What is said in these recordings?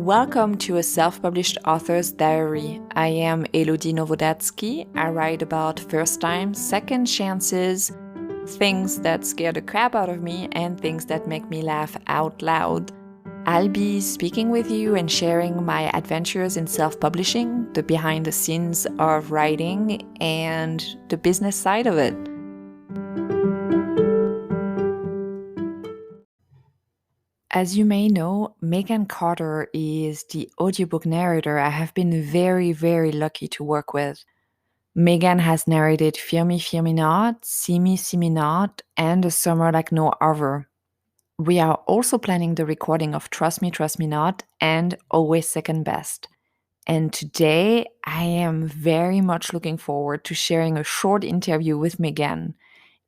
Welcome to a self-published author's diary. I am Elodie Novodatsky. I write about first times, second chances, things that scare the crap out of me, and things that make me laugh out loud. I'll be speaking with you and sharing my adventures in self-publishing, the behind the scenes of writing, and the business side of it. As you may know, Megan Carter is the audiobook narrator I have been very, very lucky to work with. Megan has narrated Fear Me, Fear Me Not, See Me Not, and A Summer Like No Other. We are also planning the recording of Trust Me Not, and Always Second Best. And today, I am very much looking forward to sharing a short interview with Megan.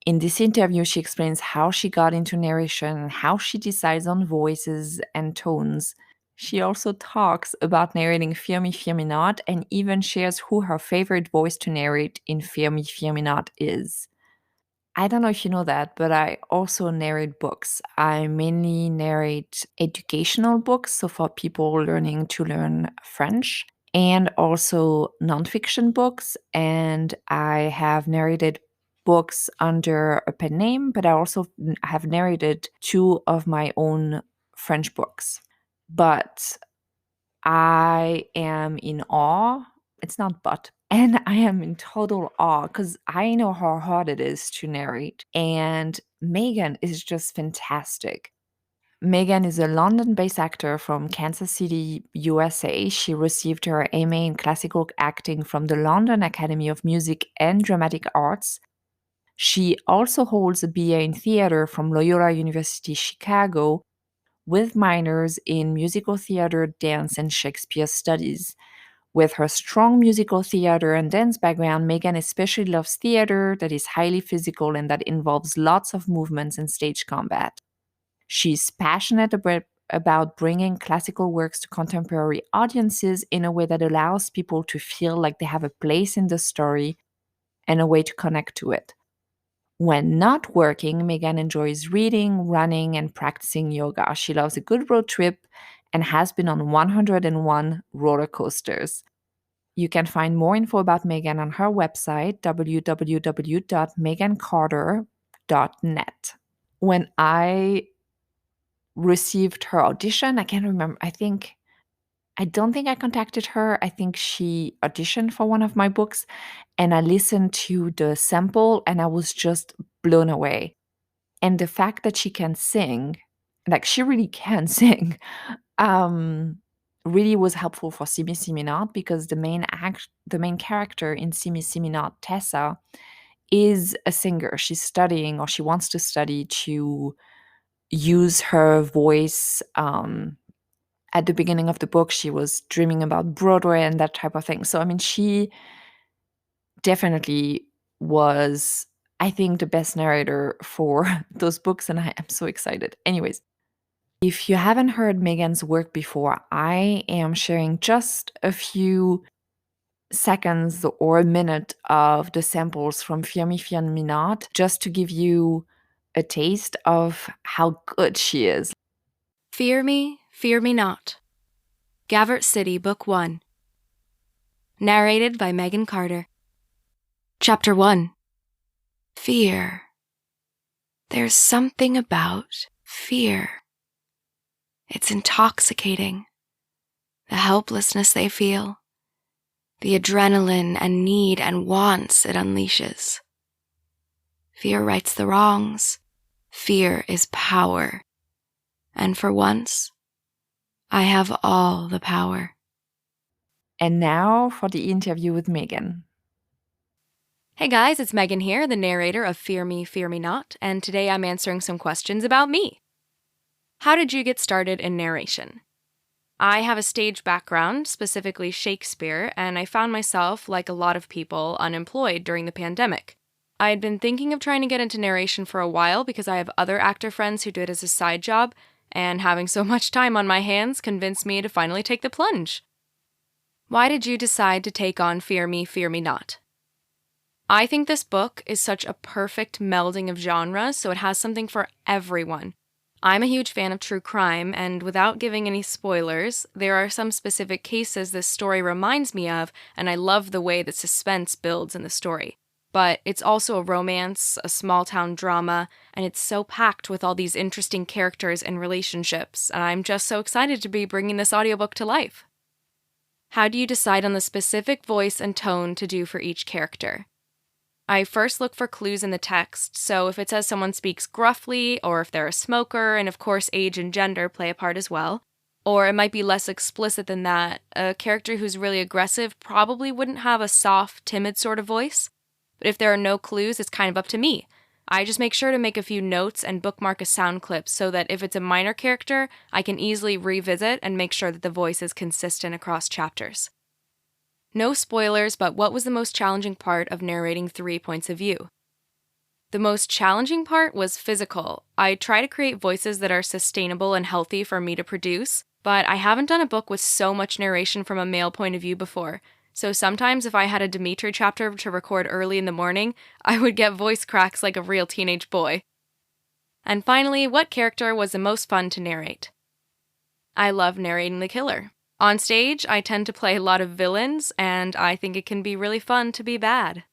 In this interview, she explains how she got into narration and how she decides on voices and tones. She also talks about narrating Fear Me Not, and even shares who her favorite voice to narrate in Fear Me Not is. I don't know if you know that, but I also narrate books. I mainly narrate educational books, so for people learning to learn French, and also nonfiction books. And I have narrated books under a pen name, but I also have narrated two of my own French books. But I am in awe. It's not but. And I am in total awe because I know how hard it is to narrate. And Megan is just fantastic. Megan is a London-based actor from Kansas City, USA. She received her MA in classical acting from the London Academy of Music and Dramatic Arts. She also holds a BA in theater from Loyola University, Chicago, with minors in musical theater, dance, and Shakespeare studies. With her strong musical theater and dance background, Megan especially loves theater that is highly physical and that involves lots of movements and stage combat. She's passionate about bringing classical works to contemporary audiences in a way that allows people to feel like they have a place in the story and a way to connect to it. When not working, Megan enjoys reading, running, and practicing yoga. She loves a good road trip and has been on 101 roller coasters. You can find more info about Megan on her website, www.megancarter.net. When I received her audition, I can't remember, I don't think I contacted her. I think she auditioned for one of my books, and I listened to the sample and I was just blown away. And the fact that she can sing, like she really can sing, really was helpful for See Me Not, because the main character in See Me Not, Tessa, is a singer. She's studying, or she wants to study, to use her voice. At the beginning of the book, she was dreaming about Broadway and that type of thing. So, I mean, she definitely was, I think, the best narrator for those books, and I am so excited. Anyways, if you haven't heard Megan's work before, I am sharing just a few seconds or a minute of the samples from Fear Me Not, just to give you a taste of how good she is. Fear Me Not. Gavert City, Book 1. Narrated by Megan Carter. Chapter 1. Fear. There's something about fear. It's intoxicating. The helplessness they feel. The adrenaline and need and wants it unleashes. Fear rights the wrongs. Fear is power. And for once, I have all the power. And now for the interview with Megan. Hey guys, it's Megan here, the narrator of Fear Me Not, and today I'm answering some questions about me. How did you get started in narration? I have a stage background, specifically Shakespeare, and I found myself, like a lot of people, unemployed during the pandemic. I had been thinking of trying to get into narration for a while because I have other actor friends who do it as a side job, and having so much time on my hands convinced me to finally take the plunge. Why did you decide to take on Fear Me Not? I think this book is such a perfect melding of genres, so it has something for everyone. I'm a huge fan of true crime, and without giving any spoilers, there are some specific cases this story reminds me of, and I love the way the suspense builds in the story. But it's also a romance, a small town drama, and it's so packed with all these interesting characters and relationships, and I'm just so excited to be bringing this audiobook to life. How do you decide on the specific voice and tone to do for each character? I first look for clues in the text, so if it says someone speaks gruffly, or if they're a smoker, and of course age and gender play a part as well, or it might be less explicit than that, a character who's really aggressive probably wouldn't have a soft, timid sort of voice. But if there are no clues, it's kind of up to me. I just make sure to make a few notes and bookmark a sound clip so that if it's a minor character, I can easily revisit and make sure that the voice is consistent across chapters. No spoilers, but what was the most challenging part of narrating 3 points of view? The most challenging part was physical. I try to create voices that are sustainable and healthy for me to produce, but I haven't done a book with so much narration from a male point of view before. So sometimes if I had a Dimitri chapter to record early in the morning, I would get voice cracks like a real teenage boy. And finally, what character was the most fun to narrate? I love narrating the killer. On stage, I tend to play a lot of villains, and I think it can be really fun to be bad.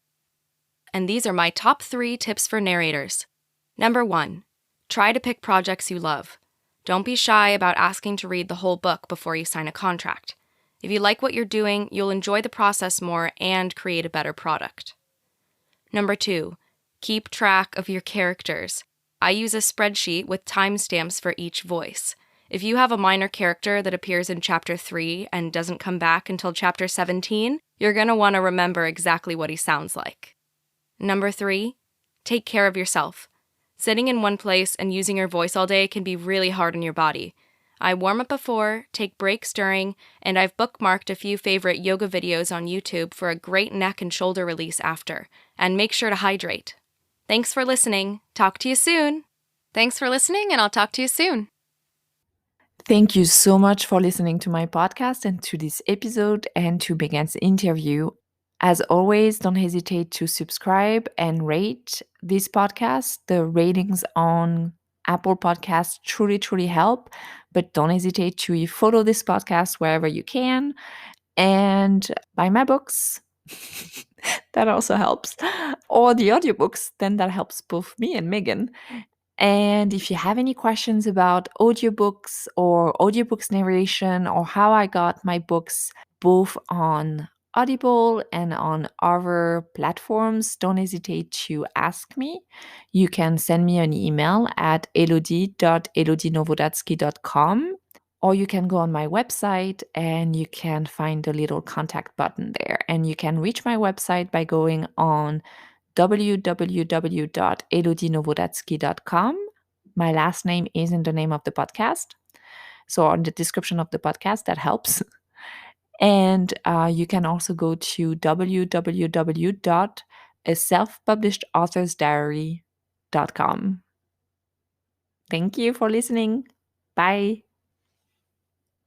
And these are my top 3 tips for narrators. Number 1, try to pick projects you love. Don't be shy about asking to read the whole book before you sign a contract. If you like what you're doing, you'll enjoy the process more and create a better product. Number 2, keep track of your characters. I use a spreadsheet with timestamps for each voice. If you have a minor character that appears in Chapter 3 and doesn't come back until Chapter 17, you're going to want to remember exactly what he sounds like. Number 3, take care of yourself. Sitting in one place and using your voice all day can be really hard on your body. I warm up before, take breaks during, and I've bookmarked a few favorite yoga videos on YouTube for a great neck and shoulder release after. And make sure to hydrate. Thanks for listening. Talk to you soon. Thanks for listening, and I'll talk to you soon. Thank you so much for listening to my podcast and to this episode and to Megan's interview. As always, don't hesitate to subscribe and rate this podcast. The ratings on Apple Podcasts truly help, but don't hesitate to follow this podcast wherever you can and buy my books. That also helps. Or the audiobooks, then that helps both me and Megan. And if you have any questions about audiobooks or audiobooks narration or how I got my books both on Audible and on other platforms, don't hesitate to ask me. You can send me an email at elodie.elodienowodatsky.com, or you can go on my website and you can find the little contact button there. And you can reach my website by going on www.elodienowodatsky.com. My last name is in the name of the podcast. So on the description of the podcast, that helps. And you can also go to www.aselfpublishedauthor'sdiary.com. Thank you for listening. Bye.